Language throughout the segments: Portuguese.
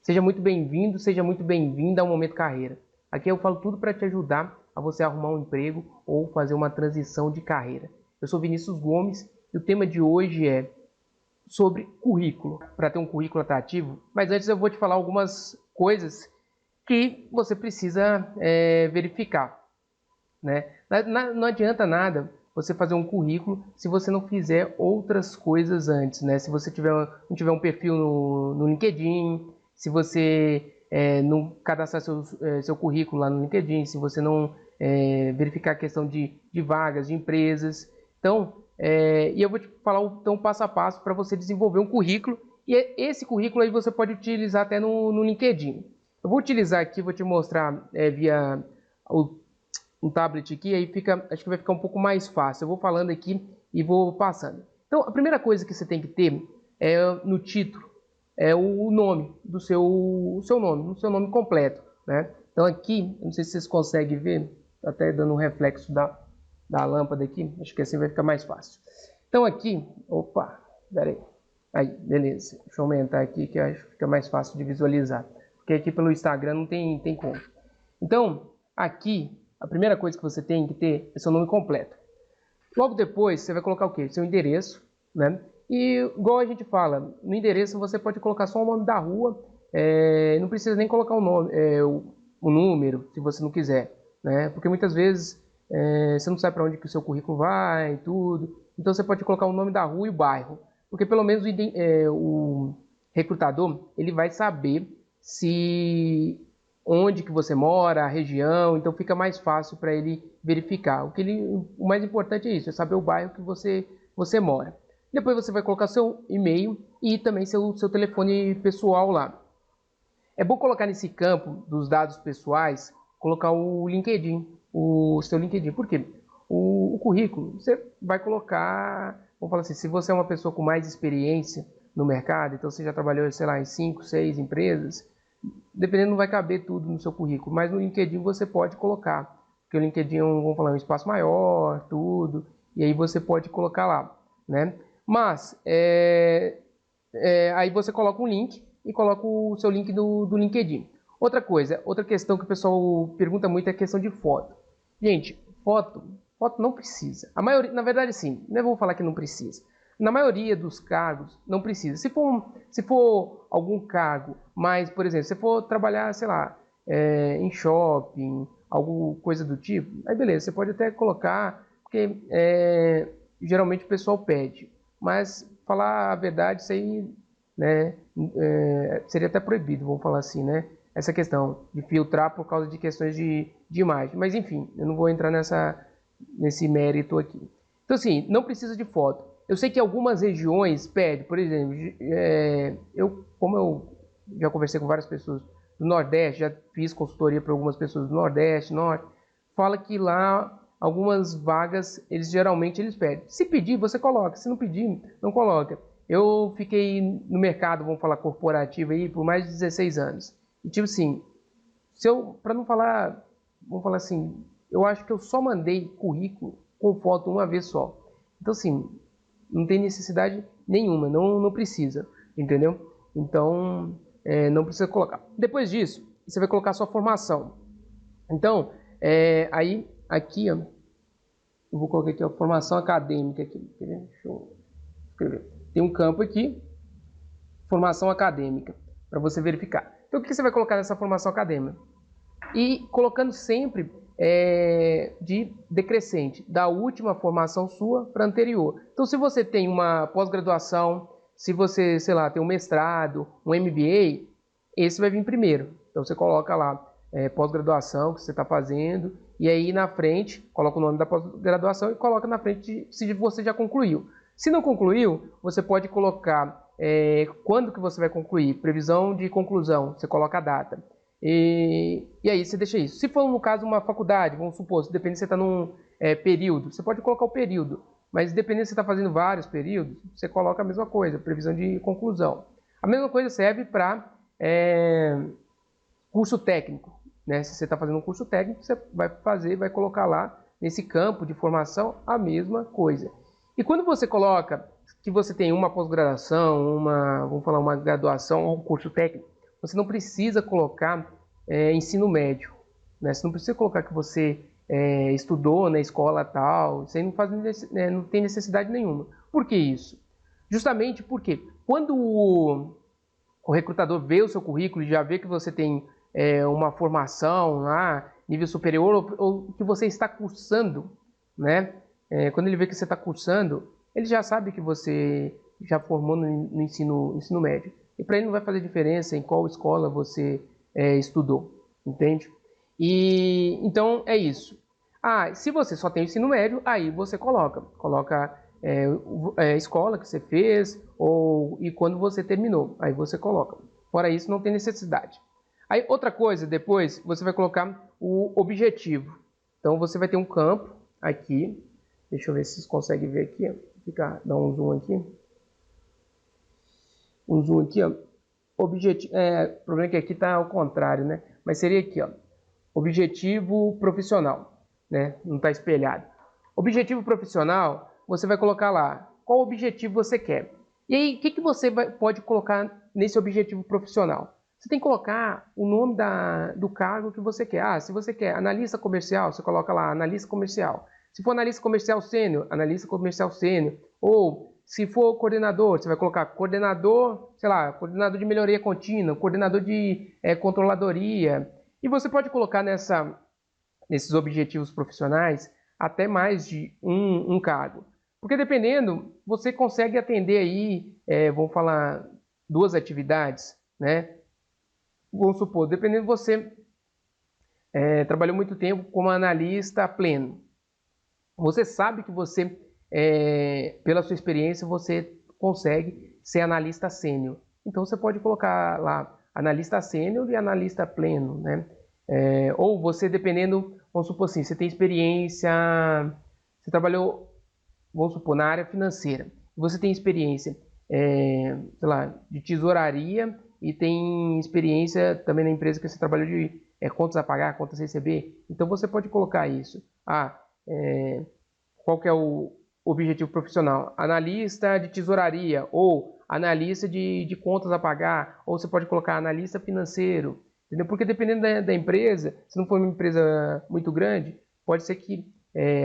Seja muito bem-vindo, seja muito bem-vinda ao Momento Carreira. Aqui eu falo tudo para te ajudar a você arrumar um emprego ou fazer uma transição de carreira. Eu sou Vinícius Gomes e o tema de hoje é sobre currículo, para ter um currículo atrativo. Mas antes eu vou te falar algumas coisas que você precisa verificar, né? Não adianta nada você fazer um currículo se você não fizer outras coisas antes, né? Se você não tiver um perfil no LinkedIn, se você não cadastrar seu currículo lá no LinkedIn, se você não verificar a questão de vagas, de empresas. Então, e eu vou te falar então passo a passo para você desenvolver um currículo, e esse currículo aí você pode utilizar até no LinkedIn. Eu vou utilizar aqui, vou te mostrar via um tablet aqui, aí acho que vai ficar um pouco mais fácil. Eu vou falando aqui e vou passando. Então, a primeira coisa que você tem que ter no título é o nome do seu nome completo, né? Então aqui, não sei se vocês conseguem ver, tá até dando um reflexo da lâmpada aqui, acho que assim vai ficar mais fácil. Então aqui, opa, peraí, aí, beleza, deixa eu aumentar aqui que eu acho que fica mais fácil de visualizar, porque aqui pelo Instagram não tem como. Então, aqui, a primeira coisa que você tem que ter é seu nome completo. Logo depois, você vai colocar o quê? Seu endereço, né? E, igual a gente fala, no endereço você pode colocar só o nome da rua, não precisa nem colocar o nome, o número, se você não quiser, né? Porque muitas vezes você não sabe para onde que o seu currículo vai e tudo. Então, você pode colocar o nome da rua e o bairro, porque pelo menos o recrutador, ele vai saber onde que você mora, a região, então fica mais fácil para ele verificar. O mais importante é isso, é saber o bairro que você mora. Depois você vai colocar seu e-mail e também seu telefone pessoal lá. É bom colocar nesse campo dos dados pessoais, colocar o LinkedIn, o seu LinkedIn. Por quê? O currículo, você vai colocar, vamos falar assim, se você é uma pessoa com mais experiência no mercado, então você já trabalhou, sei lá, em 5, 6 empresas, dependendo, não vai caber tudo no seu currículo, mas no LinkedIn você pode colocar, porque o LinkedIn é vamos falar, um espaço maior, tudo, e aí você pode colocar lá, né? Mas, aí você coloca um link e coloca o seu link do LinkedIn. Outra coisa, outra questão que o pessoal pergunta muito é a questão de foto. Gente, foto não precisa. A maioria, na verdade sim, não vou falar que não precisa. Na maioria dos cargos, não precisa. Se for algum cargo, mas, por exemplo, se for trabalhar, sei lá, em shopping, alguma coisa do tipo, aí beleza, você pode até colocar, porque geralmente o pessoal pede. Mas, falar a verdade, isso aí, né, seria até proibido, vamos falar assim, né? Essa questão de filtrar por causa de questões de imagem. Mas, enfim, eu não vou entrar nesse mérito aqui. Então, assim, não precisa de foto. Eu sei que algumas regiões pedem, por exemplo, como eu já conversei com várias pessoas do Nordeste, já fiz consultoria para algumas pessoas do Nordeste, Norte, fala que lá algumas vagas, geralmente eles pedem. Se pedir, você coloca. Se não pedir, não coloca. Eu fiquei no mercado, vamos falar, corporativo aí, por mais de 16 anos. E tipo assim, para não falar, vamos falar assim, eu acho que eu só mandei currículo com foto uma vez só. Então assim, não tem necessidade nenhuma, não precisa, entendeu? Então, não precisa colocar. Depois disso, você vai colocar a sua formação. Então, aí, aqui, ó, eu vou colocar aqui a formação acadêmica aqui. Deixa eu escrever. Tem um campo aqui, formação acadêmica, para você verificar. Então, o que você vai colocar nessa formação acadêmica? E colocando sempre de decrescente, da última formação sua para a anterior. Então, se você tem uma pós-graduação, se você, sei lá, tem um mestrado, um MBA, esse vai vir primeiro. Então, você coloca lá pós-graduação que você está fazendo, e aí na frente, coloca o nome da pós-graduação e coloca na frente se você já concluiu. Se não concluiu, você pode colocar quando que você vai concluir, previsão de conclusão, você coloca a data. E aí você deixa isso. Se for, no caso, uma faculdade, vamos supor, depende se você está num período, você pode colocar o período. Mas dependendo se você está fazendo vários períodos, você coloca a mesma coisa, previsão de conclusão. A mesma coisa serve para curso técnico, né? Se você está fazendo um curso técnico, você vai colocar lá nesse campo de formação a mesma coisa. E quando você coloca que você tem uma pós-graduação, vamos falar, uma graduação ou um curso técnico, você não precisa colocar ensino médio, né? Você não precisa colocar que você estudou na escola tal, isso aí não tem necessidade nenhuma. Por que isso? Justamente porque quando o recrutador vê o seu currículo e já vê que você tem uma formação lá, nível superior, ou que você está cursando, né? Quando ele vê que você está cursando, ele já sabe que você já formou no ensino médio. E para ele não vai fazer diferença em qual escola você estudou, entende? E então é isso. Ah, se você só tem o ensino médio, aí você coloca a escola que você fez e quando você terminou, aí você coloca. Fora isso, não tem necessidade. Aí outra coisa, depois você vai colocar o objetivo. Então você vai ter um campo aqui. Deixa eu ver se vocês conseguem ver aqui. Dá um zoom aqui. Um zoom aqui, ó. Objetivo. O problema é que aqui está ao contrário, né? Mas seria aqui, ó. Objetivo profissional, né? Não está espelhado. Objetivo profissional, você vai colocar lá qual objetivo você quer. E aí, o que você pode colocar nesse objetivo profissional? Você tem que colocar o nome do cargo que você quer. Ah, se você quer analista comercial, você coloca lá analista comercial. Se for analista comercial sênior, analista comercial sênior. Ou se for coordenador, você vai colocar coordenador, sei lá, coordenador de melhoria contínua, coordenador de controladoria. E você pode colocar nesses objetivos profissionais até mais de um cargo. Porque dependendo, você consegue atender aí, vamos falar, 2 atividades, né? Vamos supor, dependendo, você trabalhou muito tempo como analista pleno. Você sabe que você, pela sua experiência, você consegue ser analista sênior. Então você pode colocar lá analista sênior e analista pleno, né? Ou você, dependendo, vamos supor assim, você tem experiência, você trabalhou, vamos supor, na área financeira, você tem experiência, sei lá, de tesouraria e tem experiência também na empresa que você trabalhou de contas a pagar, contas a receber, então você pode colocar isso. Qual que é o objetivo profissional? Analista de tesouraria ou analista de contas a pagar, ou você pode colocar analista financeiro, entendeu? Porque dependendo da empresa, se não for uma empresa muito grande, pode ser que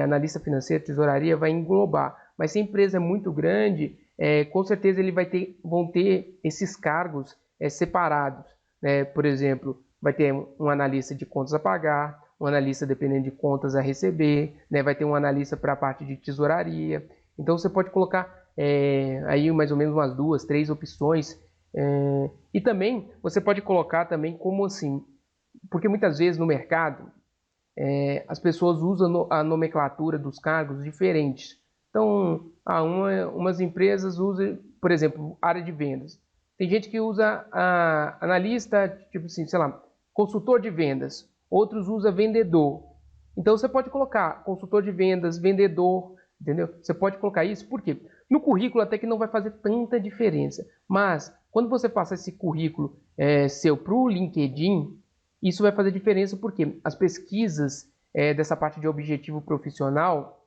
analista financeiro, tesouraria vai englobar, mas se a empresa é muito grande, com certeza vão ter esses cargos separados, né? Por exemplo, vai ter um analista de contas a pagar, um analista dependendo de contas a receber, né? Vai ter um analista para a parte de tesouraria. Então você pode colocar aí mais ou menos umas 2, 3 opções. E também você pode colocar também como assim, porque muitas vezes no mercado as pessoas usam a nomenclatura dos cargos diferentes. Então, umas empresas usam, por exemplo, área de vendas. Tem gente que usa analista, tipo assim, sei lá, consultor de vendas. Outros usam vendedor. Então, você pode colocar consultor de vendas, vendedor, entendeu? Você pode colocar isso, por quê? No currículo até que não vai fazer tanta diferença. Mas, quando você passa esse currículo seu para o LinkedIn, isso vai fazer diferença porque as pesquisas dessa parte de objetivo profissional,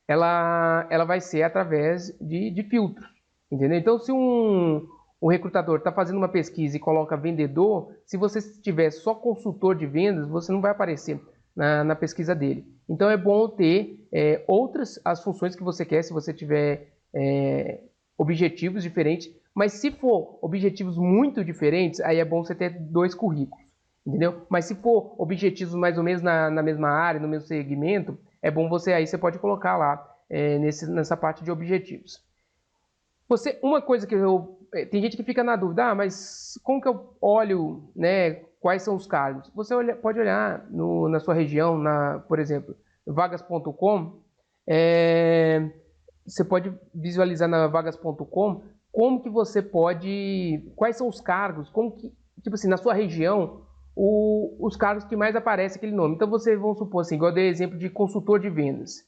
ela vai ser através de filtros, entendeu? Então, se um recrutador está fazendo uma pesquisa e coloca vendedor, se você tiver só consultor de vendas, você não vai aparecer na pesquisa dele. Então, é bom ter outras as funções que você quer, se você tiver objetivos diferentes, mas se for objetivos muito diferentes, aí é bom você ter 2 currículos. Entendeu? Mas se for objetivos mais ou menos na mesma área, no mesmo segmento, é bom você pode colocar lá nessa parte de objetivos. Uma coisa que tem gente que fica na dúvida, mas como que eu olho, né, quais são os cargos? Você pode olhar na sua região, por exemplo, vagas.com, você pode visualizar na vagas.com como que você quais são os cargos, como que, tipo assim, na sua região, os cargos que mais aparecem aquele nome. Então vamos supor assim, igual eu dei exemplo de consultor de vendas.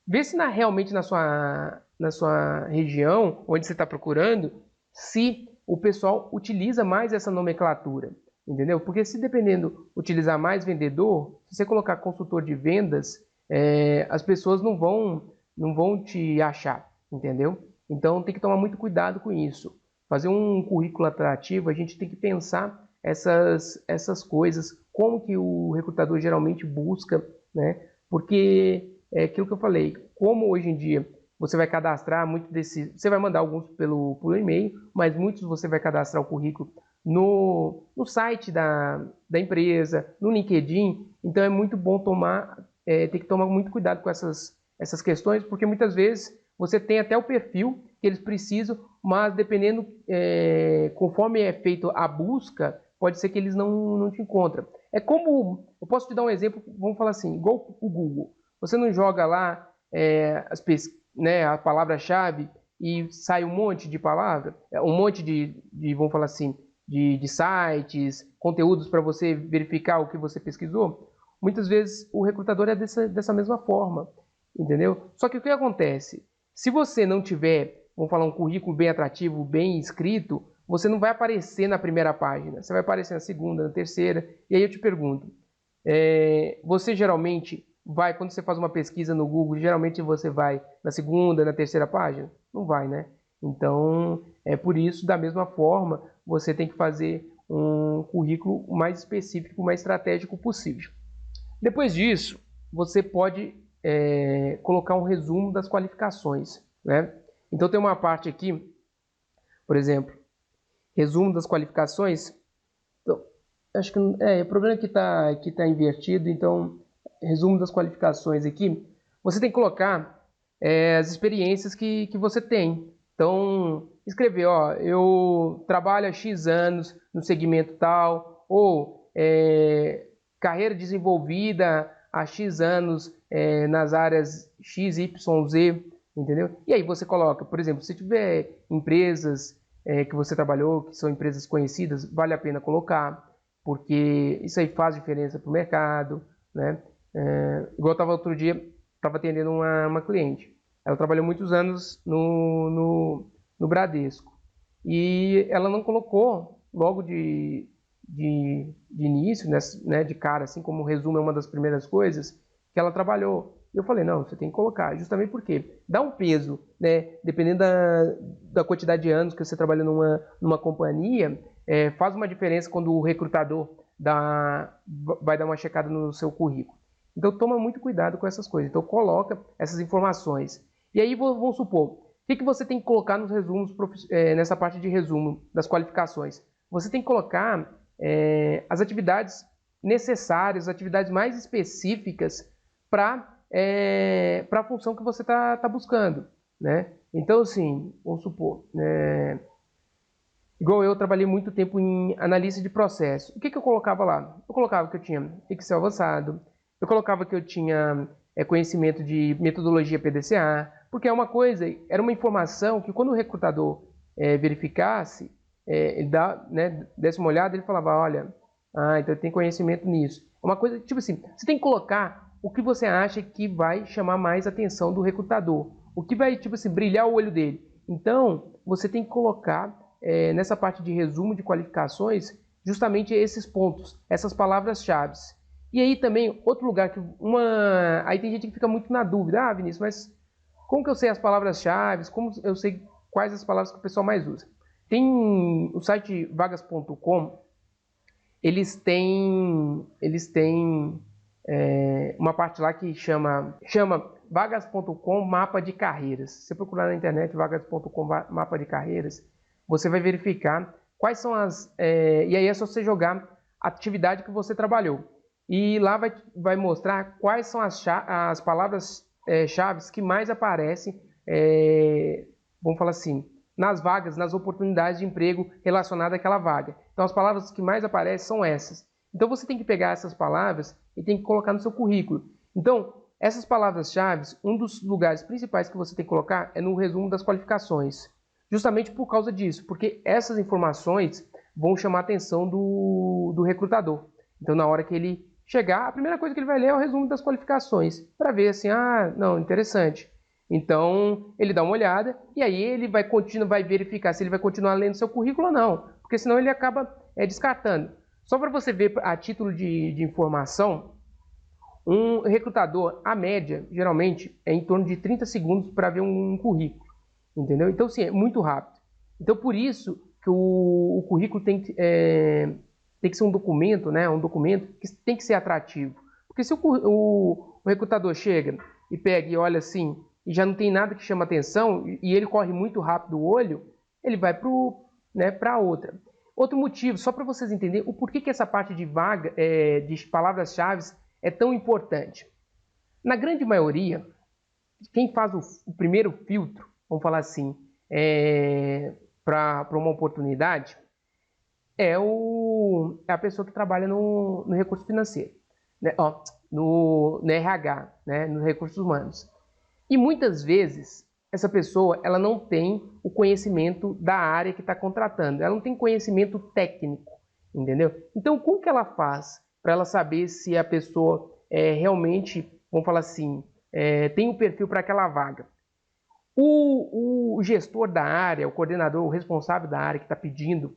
Vê se realmente na sua região, onde você está procurando, se o pessoal utiliza mais essa nomenclatura, entendeu? Porque se dependendo utilizar mais vendedor, se você colocar consultor de vendas, as pessoas não vão te achar, entendeu? Então tem que tomar muito cuidado com isso. fazer um currículo atrativo, a gente tem que pensar essas coisas, como que o recrutador geralmente busca, né? Porque é aquilo que eu falei, como hoje em dia você vai cadastrar muito desse, você vai mandar alguns por e-mail, mas muitos você vai cadastrar o currículo no site da empresa, no LinkedIn. Então é muito bom ter que tomar muito cuidado com essas questões, porque muitas vezes você tem até o perfil que eles precisam, mas dependendo, conforme é feito a busca, pode ser que eles não te encontrem. É como, eu posso te dar um exemplo, vamos falar assim, igual o Google. Você não joga lá a palavra-chave e sai um monte de palavra, um monte vamos falar assim, de sites, conteúdos para você verificar o que você pesquisou. Muitas vezes o recrutador é dessa mesma forma, entendeu? Só que o que acontece? Se você não tiver, vamos falar, um currículo bem atrativo, bem escrito, você não vai aparecer na primeira página, você vai aparecer na segunda, na terceira. E aí eu te pergunto, você geralmente vai, quando você faz uma pesquisa no Google, geralmente você vai na segunda, na terceira página? Não vai, né? Então, é por isso, da mesma forma, você tem que fazer um currículo mais específico, mais estratégico possível. Depois disso, você pode colocar um resumo das qualificações, né? Então, tem uma parte aqui, por exemplo, resumo das qualificações. Então, acho que o problema é que tá invertido. Então, resumo das qualificações aqui, você tem que colocar as experiências que você tem. Então, escrever, ó, eu trabalho há X anos no segmento tal, ou carreira desenvolvida há X anos nas áreas X, Y, Z, entendeu? E aí você coloca, por exemplo, se tiver empresas que você trabalhou, que são empresas conhecidas, vale a pena colocar, porque isso aí faz diferença para o mercado, né? Igual eu estava outro dia, estava atendendo uma cliente. Ela trabalhou muitos anos no Bradesco. E ela não colocou logo de início, né, de cara, assim como o resumo é uma das primeiras coisas, que ela trabalhou. E eu falei, não, você tem que colocar, justamente porque dá um peso, né, dependendo da quantidade de anos que você trabalha numa companhia, faz uma diferença quando o recrutador vai dar uma checada no seu currículo. Então toma muito cuidado com essas coisas. Então coloca essas informações. E aí vamos supor, o que você tem que colocar nos resumos, nessa parte de resumo das qualificações? Você tem que colocar as atividades necessárias, as atividades mais específicas para a função que você está buscando, né? Então, assim, vamos supor, igual eu trabalhei muito tempo em análise de processo. O que eu colocava lá? Eu colocava que eu tinha Excel avançado, eu colocava que eu tinha conhecimento de metodologia PDCA, porque é uma coisa, era uma informação que quando o recrutador verificasse, ele desse uma olhada, ele falava, olha, então tem conhecimento nisso. É uma coisa, tipo assim, você tem que colocar o que você acha que vai chamar mais atenção do recrutador, o que vai, tipo assim, brilhar o olho dele. Então, você tem que colocar nessa parte de resumo de qualificações justamente esses pontos, essas palavras-chave. E aí também, outro lugar aí tem gente que fica muito na dúvida, Vinícius, mas como que eu sei as palavras-chave, como eu sei quais as palavras que o pessoal mais usa? Tem o site vagas.com, eles têm uma parte lá que chama vagas.com mapa de carreiras. Se você procurar na internet vagas.com mapa de carreiras, você vai verificar quais são e aí é só você jogar a atividade que você trabalhou. E lá vai mostrar quais são as palavras-chave que mais aparecem, vamos falar assim, nas vagas, nas oportunidades de emprego relacionadas àquela vaga. Então, as palavras que mais aparecem são essas. Então, você tem que pegar essas palavras e tem que colocar no seu currículo. Então, essas palavras-chave, um dos lugares principais que você tem que colocar é no resumo das qualificações. Justamente por causa disso, porque essas informações vão chamar a atenção do recrutador. Então, na hora que ele chegar, a primeira coisa que ele vai ler é o resumo das qualificações, para ver assim, não, interessante. Então, ele dá uma olhada e aí ele vai verificar se ele vai continuar lendo seu currículo ou não, porque senão ele acaba descartando. Só para você ver a título de informação, um recrutador, a média, geralmente, é em torno de 30 segundos para ver um currículo, entendeu? Então, sim, é muito rápido. Então, por isso que o currículo tem que ser um documento, né? Um documento que tem que ser atrativo. Porque se o recrutador chega e pega e olha assim, e já não tem nada que chama atenção, e ele corre muito rápido o olho, ele vai para outra. Outro motivo, só para vocês entenderem o porquê que essa parte de vaga, de palavras-chave é tão importante. Na grande maioria, quem faz o primeiro filtro, vamos falar assim, para uma oportunidade, é a pessoa que trabalha no recurso financeiro, né? No RH, né? Nos recursos humanos. E muitas vezes, essa pessoa ela não tem o conhecimento da área que está contratando, ela não tem conhecimento técnico, entendeu? Então, como que ela faz para ela saber se a pessoa realmente, vamos falar assim, tem o perfil para aquela vaga? O gestor da área, o coordenador, o responsável da área que está pedindo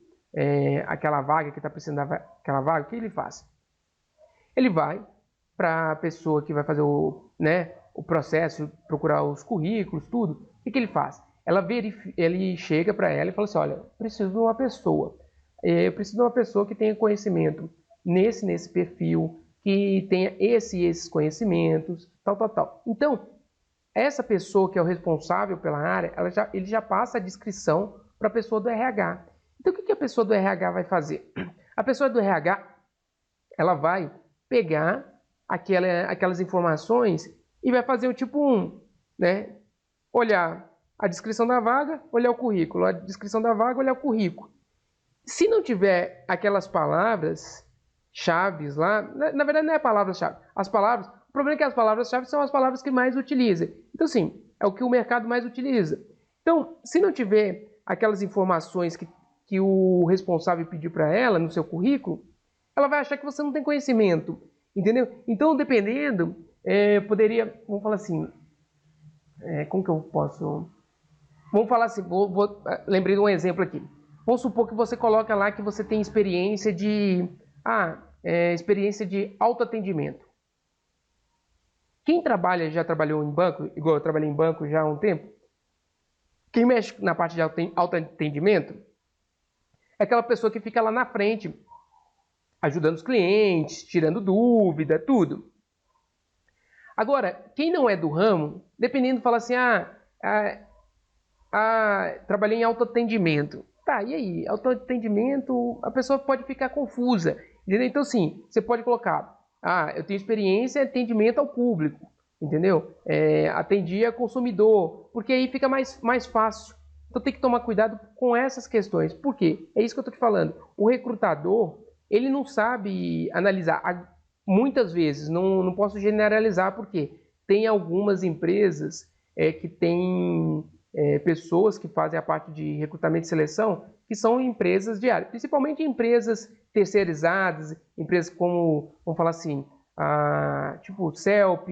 aquela vaga, que está precisando daquela vaga, o que ele faz? Ele vai para a pessoa que vai fazer o processo, procurar os currículos, tudo. O que ele faz? Ele chega para ela e fala assim, olha, preciso de uma pessoa. Eu preciso de uma pessoa que tenha conhecimento nesse perfil, que tenha esses conhecimentos, tal. Então, essa pessoa que é o responsável pela área, ele já passa a descrição para a pessoa do RH. Então, o que a pessoa do RH vai fazer? A pessoa do RH, ela vai pegar aquelas informações e vai fazer o tipo 1, né? Olhar a descrição da vaga, olhar o currículo. A descrição da vaga, olhar o currículo. Se não tiver aquelas palavras-chave lá, na verdade não é palavras-chave. O problema é que as palavras-chave são as palavras que mais utilizam. Então, sim, é o que o mercado mais utiliza. Então, se não tiver aquelas informações que o responsável pediu para ela no seu currículo, ela vai achar que você não tem conhecimento, entendeu? Então, dependendo, poderia, vamos falar assim, como que eu posso... Vamos falar assim, lembrei de um exemplo aqui. Vamos supor que você coloca lá que você tem experiência experiência de autoatendimento. Quem já trabalhou em banco, igual eu trabalhei em banco já há um tempo, quem mexe na parte de autoatendimento é aquela pessoa que fica lá na frente, ajudando os clientes, tirando dúvida, tudo. Agora, quem não é do ramo, dependendo, fala assim, trabalhei em autoatendimento. Tá, e aí? Autoatendimento, a pessoa pode ficar confusa, entendeu? Então, sim, você pode colocar, eu tenho experiência em atendimento ao público, entendeu? Atendia consumidor, porque aí fica mais fácil. Então, tem que tomar cuidado com essas questões. Por quê? É isso que eu estou te falando. O recrutador, ele não sabe analisar. Muitas vezes, não posso generalizar, porque tem algumas empresas que têm pessoas que fazem a parte de recrutamento e seleção, que são empresas de área, principalmente empresas terceirizadas, empresas como, vamos falar assim, tipo Celp,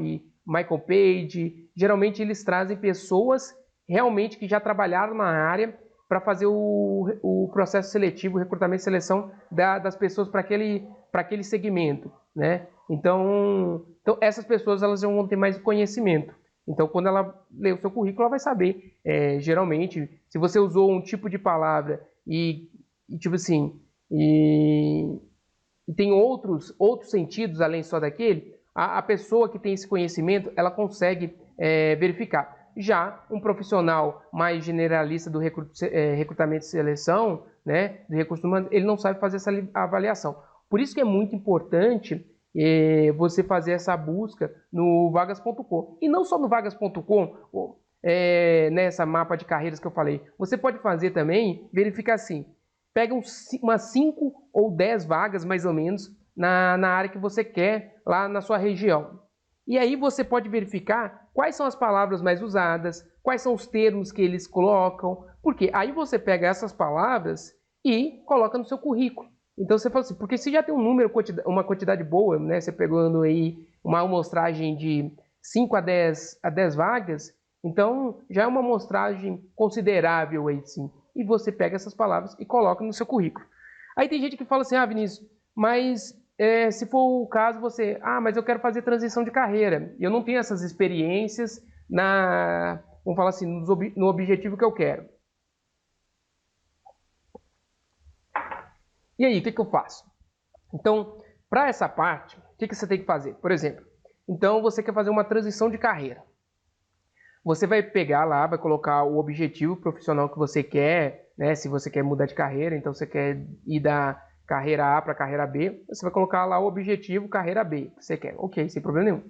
Michael Page. Geralmente eles trazem pessoas realmente que já trabalharam na área para fazer o processo seletivo, o recrutamento e seleção das pessoas para aquele segmento, né? Então essas pessoas elas vão ter mais conhecimento. Então, quando ela lê o seu currículo, ela vai saber, geralmente, se você usou um tipo de palavra tipo assim, e tem outros sentidos além só daquele, a pessoa que tem esse conhecimento, ela consegue verificar. Já um profissional mais generalista do recrutamento e seleção, né, do recurso humano, ele não sabe fazer essa avaliação. Por isso que é muito importante você fazer essa busca no vagas.com. E não só no vagas.com, nessa mapa de carreiras que eu falei. Você pode fazer também, verificar assim, pega umas 5 ou 10 vagas, mais ou menos, na área que você quer, lá na sua região. E aí você pode verificar quais são as palavras mais usadas, quais são os termos que eles colocam, porque aí você pega essas palavras e coloca no seu currículo. Então você fala assim, porque se já tem um número, uma quantidade boa, né? Você pegando aí uma amostragem de 5 a 10 vagas, então já é uma amostragem considerável aí sim. E você pega essas palavras e coloca no seu currículo. Aí tem gente que fala assim, Vinícius, mas se for o caso você, mas eu quero fazer transição de carreira, eu não tenho essas experiências vamos falar assim, no objetivo que eu quero. E aí, o que eu faço? Então, para essa parte, o que você tem que fazer? Por exemplo, então você quer fazer uma transição de carreira. Você vai pegar lá, vai colocar o objetivo profissional que você quer, né? Se você quer mudar de carreira, então você quer ir da carreira A para a carreira B, você vai colocar lá o objetivo carreira B que você quer. Ok, sem problema nenhum.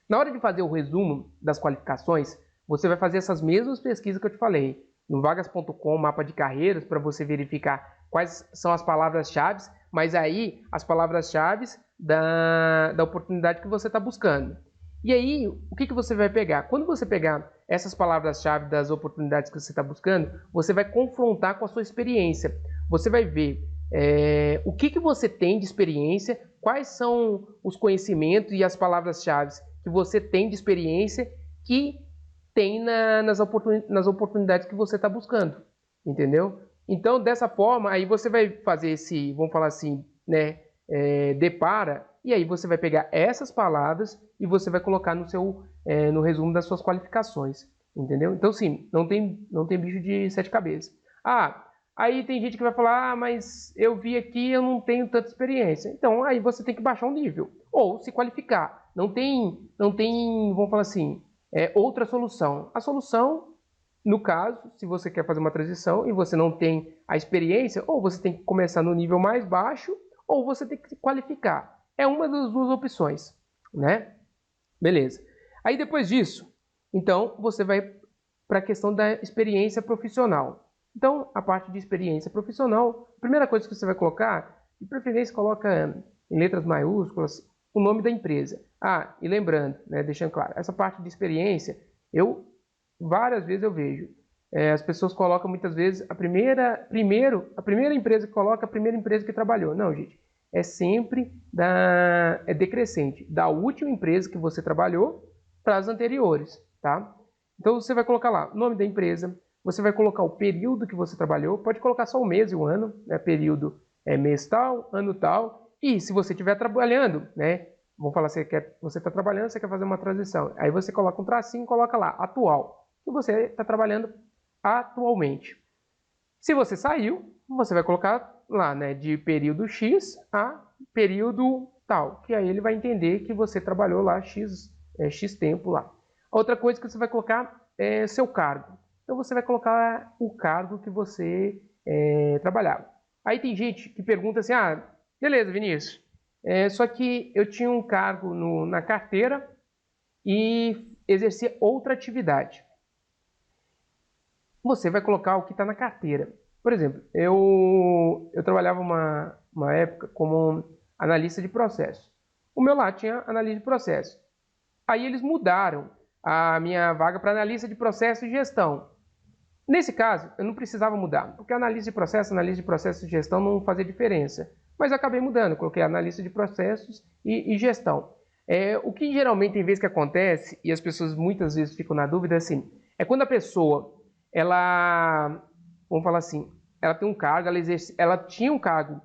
Na hora de fazer o resumo das qualificações, você vai fazer essas mesmas pesquisas que eu te falei, no vagas.com, mapa de carreiras, para você verificar quais são as palavras-chave, mas aí as palavras-chave da oportunidade que você está buscando. E aí, o que você vai pegar? Quando você pegar essas palavras-chave das oportunidades que você está buscando, você vai confrontar com a sua experiência. Você vai ver o que você tem de experiência, quais são os conhecimentos e as palavras-chave que você tem de experiência que tem nas oportunidades que você está buscando, entendeu? Então, dessa forma, aí você vai fazer esse, vamos falar assim, né, depara, e aí você vai pegar essas palavras e você vai colocar no resumo das suas qualificações, entendeu? Então, sim, não tem bicho de 7 cabeças. Aí tem gente que vai falar, mas eu vi aqui, eu não tenho tanta experiência. Então, aí você tem que baixar um nível, ou se qualificar. Não tem, vamos falar assim, outra solução. A solução, no caso, se você quer fazer uma transição e você não tem a experiência, ou você tem que começar no nível mais baixo, ou você tem que se qualificar. É uma das duas opções, né? Beleza. Aí depois disso, então, você vai para a questão da experiência profissional. Então, a parte de experiência profissional, a primeira coisa que você vai colocar, de preferência coloca em letras maiúsculas, o nome da empresa. E lembrando, né, deixando claro, essa parte de experiência, várias vezes eu vejo, as pessoas colocam muitas vezes a primeira empresa que coloca, a primeira empresa que trabalhou. Não, gente, é sempre decrescente, da última empresa que você trabalhou para as anteriores, tá? Então você vai colocar lá o nome da empresa, você vai colocar o período que você trabalhou, pode colocar só o mês e o ano, né? Período mês tal, ano tal, e se você estiver trabalhando, né? Vamos falar, você está trabalhando, você quer fazer uma transição, aí você coloca um tracinho e coloca lá, atual, que você está trabalhando atualmente. Se você saiu, você vai colocar lá, né, de período X a período tal, que aí ele vai entender que você trabalhou lá X tempo lá. Outra coisa que você vai colocar é seu cargo. Então você vai colocar o cargo que você trabalhava. Aí tem gente que pergunta assim, beleza, Vinícius, só que eu tinha um cargo na carteira e exercia outra atividade. Você vai colocar o que está na carteira. Por exemplo, eu trabalhava uma época como analista de processo. O meu lá tinha analista de processo. Aí eles mudaram a minha vaga para analista de processo e gestão. Nesse caso, eu não precisava mudar, porque analista de processo e gestão não fazia diferença. Mas eu acabei mudando, coloquei analista de processos e gestão. O que geralmente tem vezes que acontece, e as pessoas muitas vezes ficam na dúvida, assim, é quando a pessoa, vamos falar assim, ela tem um cargo, ela tinha um cargo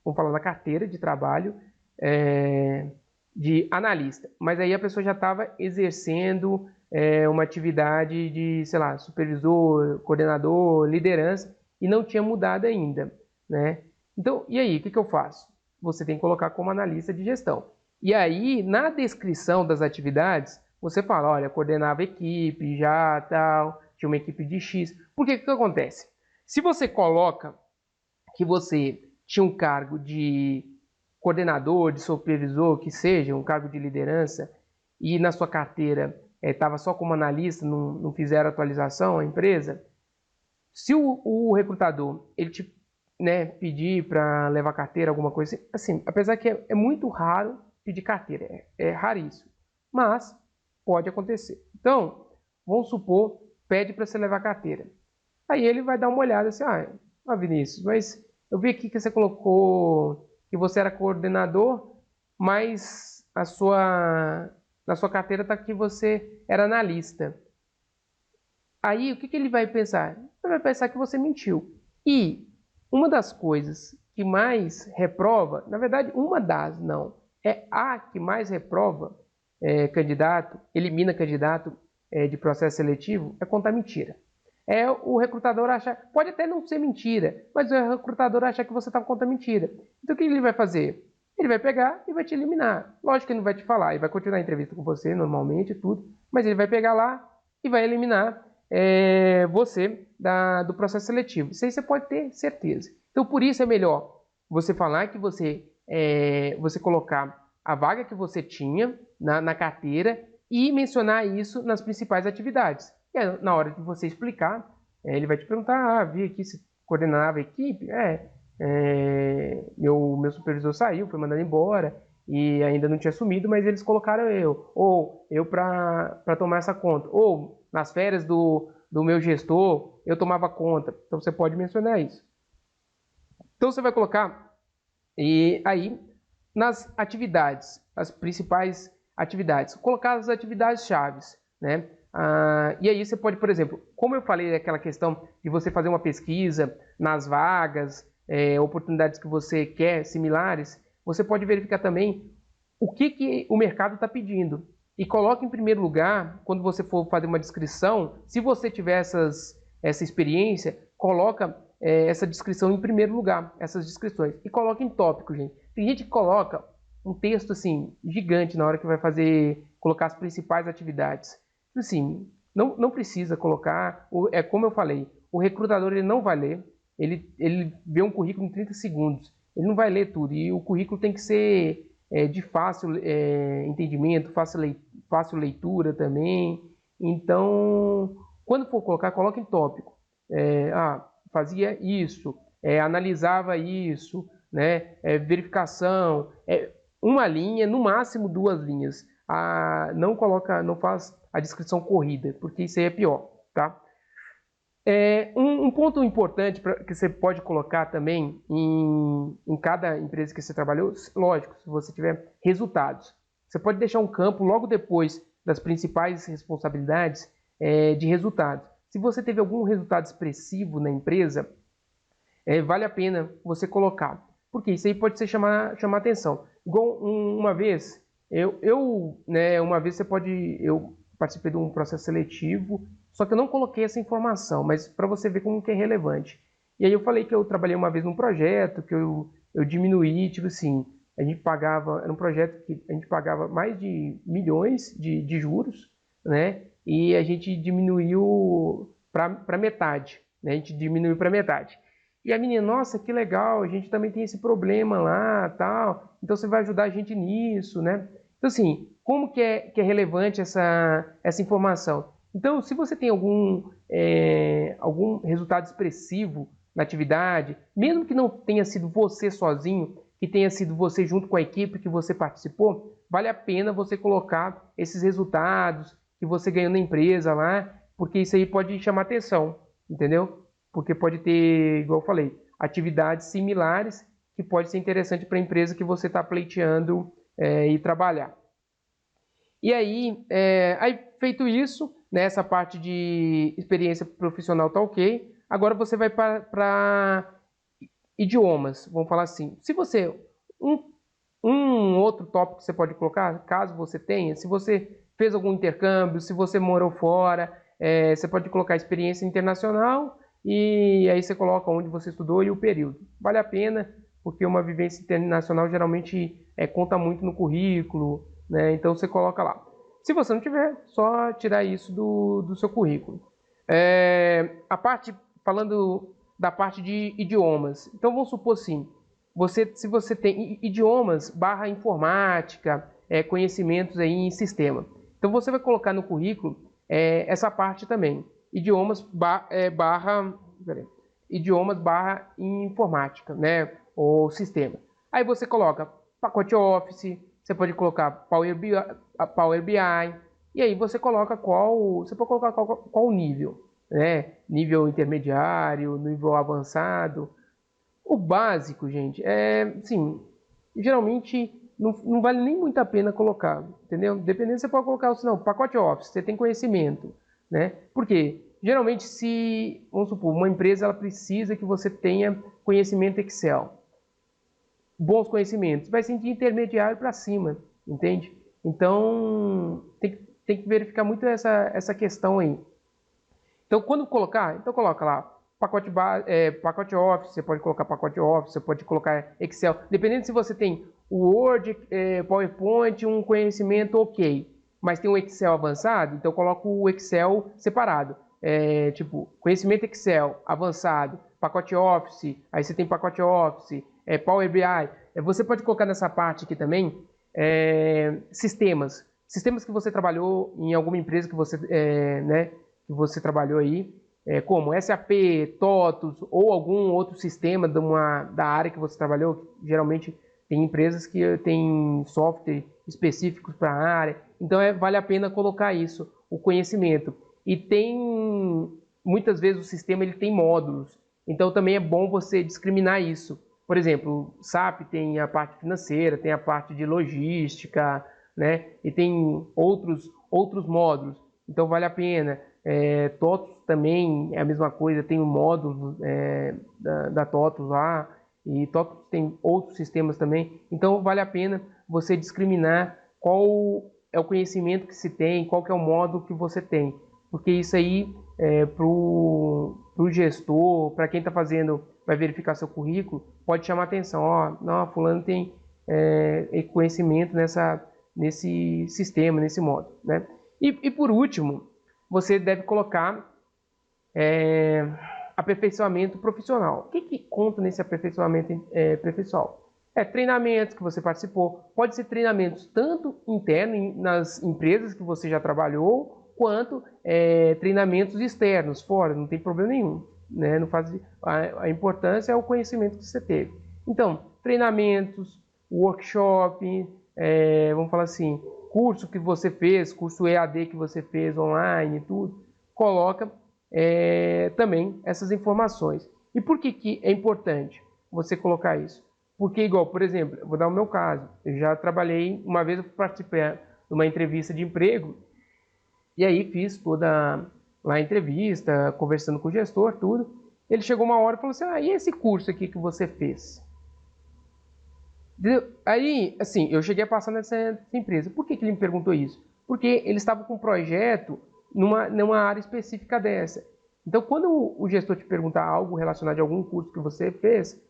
vamos falar, na carteira de trabalho de analista, mas aí a pessoa já estava exercendo uma atividade de, sei lá, supervisor, coordenador, liderança, e não tinha mudado ainda, né? Então, e aí, o que eu faço? Você tem que colocar como analista de gestão. E aí, na descrição das atividades, você fala, olha, coordenava equipe, já, tal, tinha uma equipe de X. Porque o que acontece? Se você coloca que você tinha um cargo de coordenador, de supervisor, que seja, um cargo de liderança, e na sua carteira estava só como analista, não fizeram atualização a empresa, se o recrutador ele te pedir para levar carteira, alguma coisa assim, apesar que é muito raro pedir carteira, é raríssimo, mas pode acontecer. Então, vamos supor, pede para você levar carteira. Aí ele vai dar uma olhada assim, Vinícius, mas eu vi aqui que você colocou que você era coordenador, mas na sua carteira está que você era analista. Aí, o que ele vai pensar? Ele vai pensar que você mentiu. E uma das coisas que mais reprova, na verdade, é a que mais reprova elimina candidato de processo seletivo, é contar mentira. é o recrutador achar, pode até não ser mentira, mas o recrutador achar que você está contando mentira. Então o que ele vai fazer? Ele vai pegar e vai te eliminar. Lógico que ele não vai te falar, ele vai continuar a entrevista com você normalmente, tudo, mas ele vai pegar lá e vai eliminar você do processo seletivo. Isso aí você pode ter certeza. Então por isso é melhor você falar que você colocar a vaga que você tinha na carteira e mencionar isso nas principais atividades. E aí, na hora de você explicar, ele vai te perguntar, vi aqui se coordenava a equipe, meu supervisor saiu, foi mandado embora e ainda não tinha assumido, mas eles colocaram ou eu para tomar essa conta, ou nas férias do meu gestor, eu tomava conta. Então você pode mencionar isso. Então você vai colocar, e aí nas atividades, as principais atividades, colocar as atividades chaves, né? E aí você pode, por exemplo, como eu falei daquela questão de você fazer uma pesquisa nas vagas, oportunidades que você quer, similares, você pode verificar também o que o mercado está pedindo. E coloque em primeiro lugar, quando você for fazer uma descrição, se você tiver essa experiência, coloca essa descrição em primeiro lugar, essas descrições. E coloque em tópico, gente. Tem gente que coloca um texto assim gigante na hora que vai colocar as principais atividades. Assim, não precisa colocar, é como eu falei, o recrutador ele não vai ler, ele vê um currículo em 30 segundos, ele não vai ler tudo, e o currículo tem que ser de fácil entendimento, fácil leitura também. Então, quando for colocar, coloque em tópico. Fazia isso, analisava isso, né? Verificação, uma linha, no máximo 2 linhas. Não faz a descrição corrida, porque isso aí é pior, tá? Um ponto importante que você pode colocar também em cada empresa que você trabalhou, lógico, se você tiver resultados, você pode deixar um campo logo depois das principais responsabilidades de resultados. Se você teve algum resultado expressivo na empresa, vale a pena você colocar, porque isso aí pode ser chamar atenção. Igual uma vez, eu participei de um processo seletivo, só que eu não coloquei essa informação, mas para você ver como que é relevante. E aí eu falei que eu trabalhei uma vez num projeto, que eu diminuí, tipo assim, era um projeto que a gente pagava mais de milhões de juros, né? E a gente diminuiu para metade, né? A gente diminuiu para metade. E a menina, nossa, que legal, a gente também tem esse problema lá, tal, então você vai ajudar a gente nisso, né? Então, assim, como que é relevante essa informação? Então, se você tem algum resultado expressivo na atividade, mesmo que não tenha sido você sozinho, que tenha sido você junto com a equipe que você participou, vale a pena você colocar esses resultados que você ganhou na empresa lá, porque isso aí pode chamar atenção, entendeu? Porque pode ter, igual eu falei, atividades similares que pode ser interessante para a empresa que você está pleiteando e trabalhar. E aí, feito isso, nessa parte de experiência profissional está ok. Agora você vai para idiomas, vamos falar assim. Se você, um outro tópico que você pode colocar, caso você tenha, se você fez algum intercâmbio, se você morou fora, você pode colocar experiência internacional e aí você coloca onde você estudou e o período. Vale a pena, porque uma vivência internacional geralmente conta muito no currículo, né? Então você coloca lá. Se você não tiver, só tirar isso do seu currículo. Falando da parte de idiomas. Então vamos supor assim, se você tem idiomas / informática, conhecimentos aí em sistema. Então você vai colocar no currículo essa parte também. Idiomas idiomas / informática, né? Ou sistema. Aí você coloca pacote Office, você pode colocar Power BI, e aí você coloca você pode colocar qual nível, né? Nível intermediário, nível avançado. O básico, gente, sim, geralmente não vale nem muito a pena colocar, entendeu? Dependendo, você pode colocar, não, pacote Office, você tem conhecimento, né? Por quê? Geralmente, vamos supor, uma empresa ela precisa que você tenha conhecimento Excel, bons conhecimentos, vai ser de intermediário para cima, entende? Então, tem que verificar muito essa questão aí. Então, quando colocar, então coloca lá pacote Office, você pode colocar pacote Office, você pode colocar Excel, dependendo se você tem o Word, PowerPoint, um conhecimento ok, mas tem um Excel avançado, então coloca o Excel separado, tipo, conhecimento Excel avançado, pacote Office, aí você tem pacote Office, Power BI, você pode colocar nessa parte aqui também, sistemas que você trabalhou em alguma empresa que você, né, que você trabalhou aí, como SAP, TOTUS ou algum outro sistema da área que você trabalhou. Geralmente tem empresas que têm software específicos para a área, então vale a pena colocar isso, o conhecimento. E tem, muitas vezes o sistema ele tem módulos, então também é bom você discriminar isso. Por exemplo, o SAP tem a parte financeira, tem a parte de logística, né? E tem outros módulos, então vale a pena. TOTUS também é a mesma coisa, tem um módulo da TOTUS lá, e TOTUS tem outros sistemas também, então vale a pena você discriminar qual é o conhecimento que se tem, qual que é o módulo que você tem, porque isso aí para o gestor, para quem está fazendo, vai verificar seu currículo, pode chamar atenção, ó, não, fulano tem conhecimento nesse sistema, nesse módulo, né? E por último, você deve colocar aperfeiçoamento profissional. O que conta nesse aperfeiçoamento profissional? Treinamentos que você participou. Pode ser treinamentos tanto internos nas empresas que você já trabalhou, quanto treinamentos externos, fora, não tem problema nenhum. Né? Não faz, a importância é o conhecimento que você teve. Então, treinamentos, workshop, vamos falar assim, curso que você fez, curso EAD que você fez online, tudo, coloca também essas informações. E por que é importante você colocar isso? Porque, igual, por exemplo, eu vou dar o meu caso, eu já trabalhei, uma vez eu participei de uma entrevista de emprego, e aí fiz toda lá a entrevista, conversando com o gestor, tudo. Ele chegou uma hora e falou assim, e esse curso aqui que você fez? Aí, assim, eu cheguei a passar nessa empresa. Por que ele me perguntou isso? Porque ele estava com um projeto numa área específica dessa. Então, quando o gestor te perguntar algo relacionado a algum curso que você fez,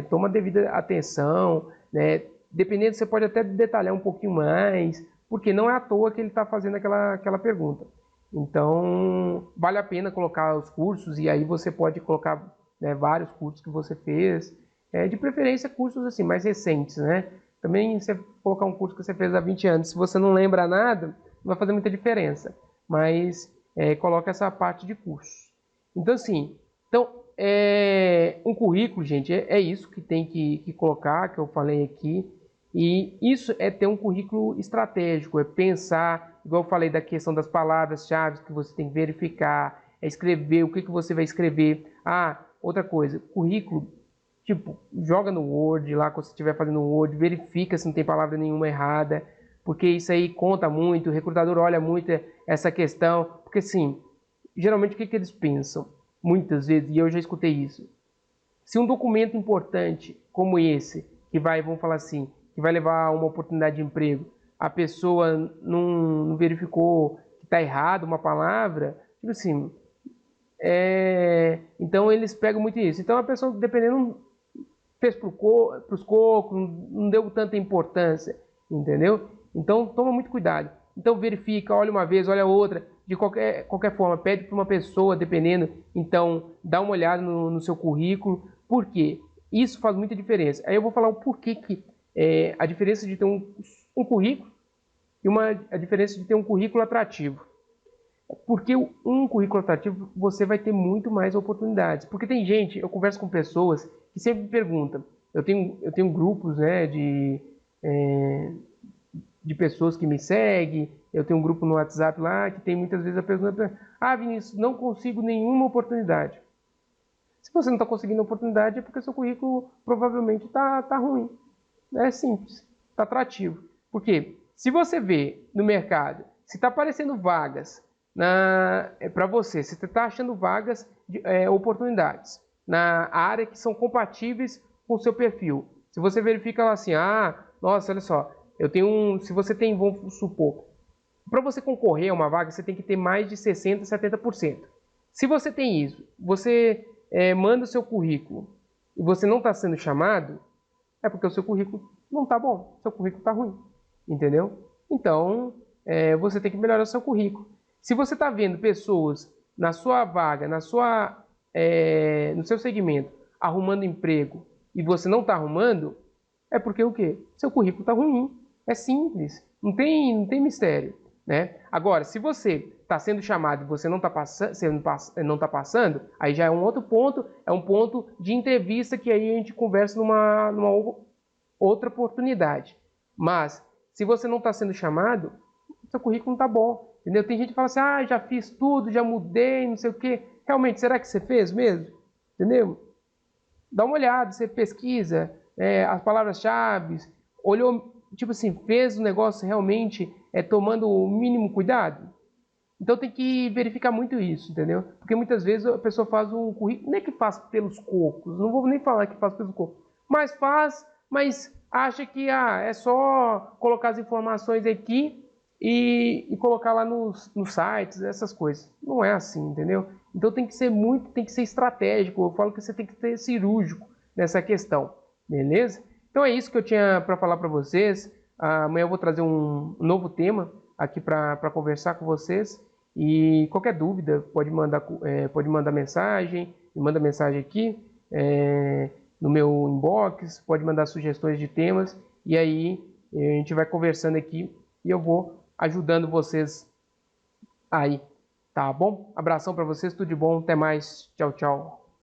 toma devida atenção, né? Dependendo, você pode até detalhar um pouquinho mais, porque não é à toa que ele está fazendo aquela pergunta. Então, vale a pena colocar os cursos, e aí você pode colocar, né, vários cursos que você fez, de preferência cursos assim, mais recentes, né? Também você colocar um curso que você fez há 20 anos, se você não lembra nada, não vai fazer muita diferença, mas coloca essa parte de curso. Então, assim, um currículo, gente, é isso que tem que colocar, que eu falei aqui, e isso é ter um currículo estratégico, é pensar, igual eu falei da questão das palavras-chave que você tem que verificar, é escrever, o que você vai escrever. Outra coisa, currículo, tipo, joga no Word lá, quando você estiver fazendo o Word, verifica se não tem palavra nenhuma errada, porque isso aí conta muito, o recrutador olha muito essa questão, porque assim, geralmente o que eles pensam? Muitas vezes, e eu já escutei isso, se um documento importante como esse, que vai, vamos falar assim, que vai levar a uma oportunidade de emprego, a pessoa não verificou que está errado uma palavra, tipo assim, então eles pegam muito isso. Então a pessoa, dependendo, fez para os cocos, não deu tanta importância, entendeu? Então toma muito cuidado. Então verifica, olha uma vez, olha outra, de qualquer forma, pede para uma pessoa, dependendo, então dá uma olhada no seu currículo, por quê? Isso faz muita diferença. Aí eu vou falar o porquê que a diferença de ter um currículo e a diferença de ter um currículo atrativo. Porque um currículo atrativo, você vai ter muito mais oportunidades. Porque tem gente, eu converso com pessoas que sempre me perguntam, eu tenho grupos, né, de pessoas que me seguem, eu tenho um grupo no WhatsApp lá, que tem muitas vezes a pergunta, Vinícius, não consigo nenhuma oportunidade. Se você não está conseguindo oportunidade, é porque seu currículo provavelmente está ruim. É simples, está atrativo. Por quê? Se você vê no mercado, se está aparecendo vagas para você, se você está achando vagas, oportunidades na área que são compatíveis com o seu perfil. Se você verifica lá assim, nossa, olha só, se você tem, vamos supor, para você concorrer a uma vaga, você tem que ter mais de 60%, 70%. Se você tem isso, você manda o seu currículo e você não está sendo chamado, é porque o seu currículo não está bom, o seu currículo está ruim, entendeu? Então, você tem que melhorar o seu currículo. Se você está vendo pessoas na sua vaga, no seu segmento, arrumando emprego e você não está arrumando, é porque o quê? Seu currículo está ruim. É simples, não tem mistério, né? Agora, se você está sendo chamado e você não está passando, aí já é um outro ponto, é um ponto de entrevista que aí a gente conversa numa outra oportunidade. Mas, se você não está sendo chamado, seu currículo não está bom, entendeu? Tem gente que fala assim, já fiz tudo, já mudei, não sei o quê. Realmente, será que você fez mesmo? Entendeu? Dá uma olhada, você pesquisa as palavras-chave, olhou, tipo assim, fez o negócio realmente tomando o mínimo cuidado? Então tem que verificar muito isso, entendeu? Porque muitas vezes a pessoa faz um currículo, nem que faz pelos cocos, não vou nem falar que faz pelos cocos, mas faz, mas acha que é só colocar as informações aqui e colocar lá nos sites, essas coisas. Não é assim, entendeu? Então tem que ser estratégico. Eu falo que você tem que ser cirúrgico nessa questão, beleza? Então é isso que eu tinha para falar para vocês. Amanhã eu vou trazer um novo tema aqui para conversar com vocês. E qualquer dúvida pode mandar mensagem, me manda mensagem aqui no meu inbox, pode mandar sugestões de temas e aí a gente vai conversando aqui e eu vou ajudando vocês aí, tá bom? Abração para vocês, tudo de bom, até mais, tchau, tchau.